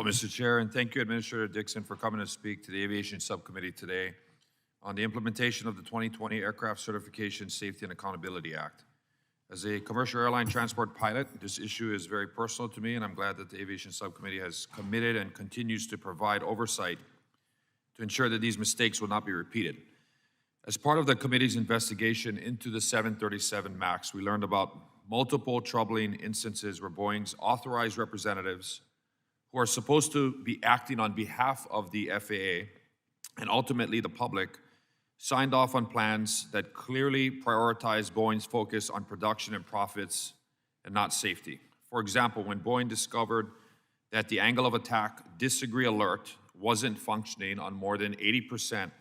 Hello, Mr. Chair, and thank you, Administrator Dickson, for coming to speak to the Aviation Subcommittee today on the implementation of the 2020 Aircraft Certification, Safety, and Accountability Act. As a commercial airline transport pilot, this issue is very personal to me, and I'm glad that the Aviation Subcommittee has committed and continues to provide oversight to ensure that these mistakes will not be repeated. As part of the committee's investigation into the 737 MAX, we learned about multiple troubling instances where Boeing's authorized representatives, who are supposed to be acting on behalf of the FAA and ultimately the public, signed off on plans that clearly prioritize Boeing's focus on production and profits and not safety. For example, when Boeing discovered that the angle of attack disagree alert wasn't functioning on more than 80%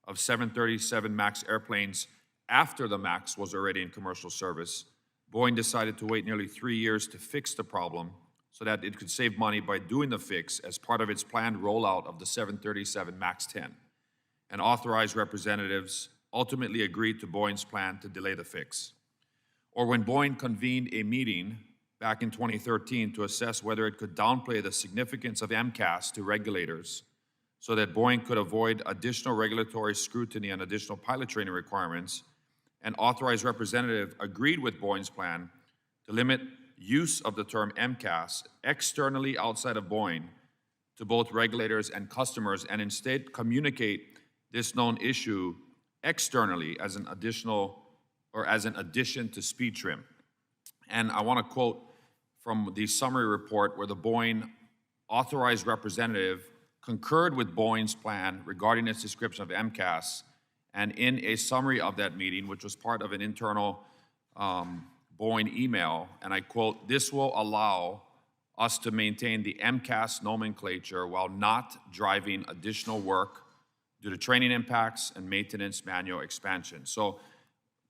of 737 MAX airplanes after the MAX was already in commercial service, Boeing decided to wait nearly 3 years to fix the problem so that it could save money by doing the fix as part of its planned rollout of the 737 MAX 10. And authorized representatives ultimately agreed to Boeing's plan to delay the fix. Or when Boeing convened a meeting back in 2013 to assess whether it could downplay the significance of MCAS to regulators so that Boeing could avoid additional regulatory scrutiny and additional pilot training requirements, an authorized representative agreed with Boeing's plan to limit use of the term MCAS externally outside of Boeing to both regulators and customers, and instead communicate this known issue externally as an additional or as an addition to speed trim. And I want to quote from the summary report where the Boeing authorized representative concurred with Boeing's plan regarding its description of MCAS, and in a summary of that meeting, which was part of an internal Boeing email, and I quote, "This will allow us to maintain the MCAS nomenclature while not driving additional work due to training impacts and maintenance manual expansion." So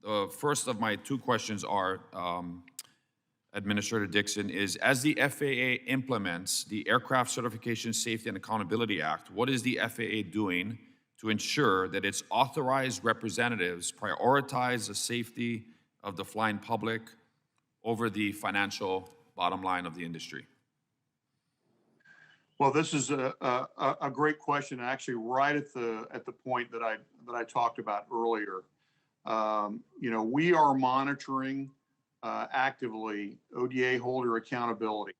the first of my two questions are, Administrator Dickson, is as the FAA implements the Aircraft Certification, Safety, and Accountability Act, what is the FAA doing to ensure that its authorized representatives prioritize the safety of the flying public over the financial bottom line of the industry? Well, this is a great question. Actually, right at the point that I talked about earlier. We are monitoring actively ODA holder accountability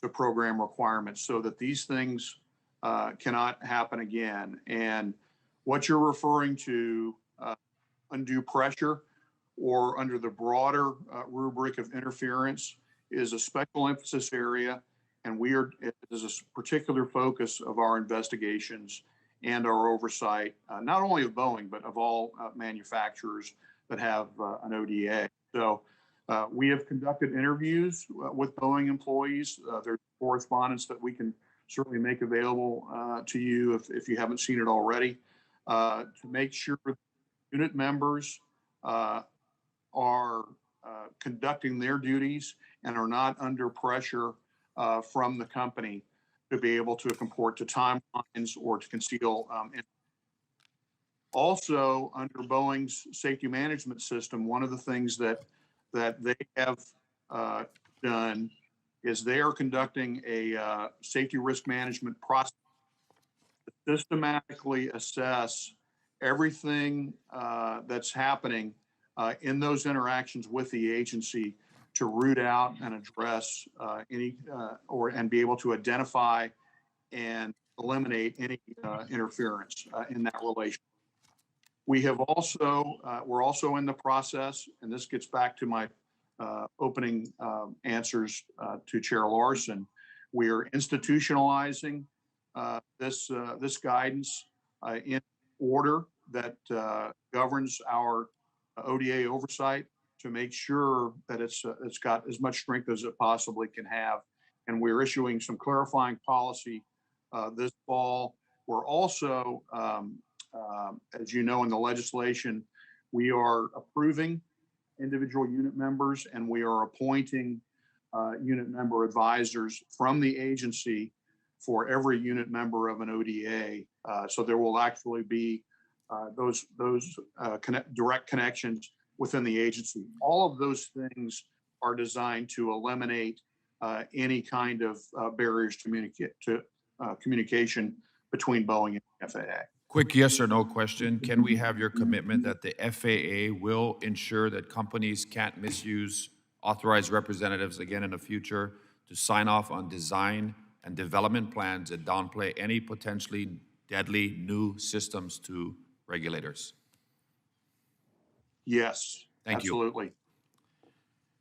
to program requirements so that these things cannot happen again. And what you're referring to, undue pressure, or under the broader rubric of interference, is a special emphasis area, and it is a particular focus of our investigations and our oversight, not only of Boeing, but of all manufacturers that have an ODA. So we have conducted interviews with Boeing employees. There's correspondence that we can certainly make available to you if you haven't seen it already, to make sure that unit members are conducting their duties and are not under pressure from the company to be able to comport to timelines or to conceal. Also, under Boeing's safety management system, one of the things that they have done is they are conducting a safety risk management process to systematically assess everything that's happening in those interactions with the agency to root out and address and be able to identify and eliminate any interference in that relation. We're also in the process, and this gets back to my opening answers to Chair Larson. We are institutionalizing this guidance in order that governs our ODA oversight to make sure that it's got as much strength as it possibly can have. And we're issuing some clarifying policy this fall. We're also, as you know, in the legislation, we are approving individual unit members, and we are appointing unit member advisors from the agency for every unit member of an ODA. So there will actually be those direct connections within the agency. All of those things are designed to eliminate any kind of barriers to communication between Boeing and FAA. Quick yes or no question. Can we have your commitment that the FAA will ensure that companies can't misuse authorized representatives again in the future to sign off on design and development plans that downplay any potentially deadly new systems to regulators? Yes, Thank you. absolutely.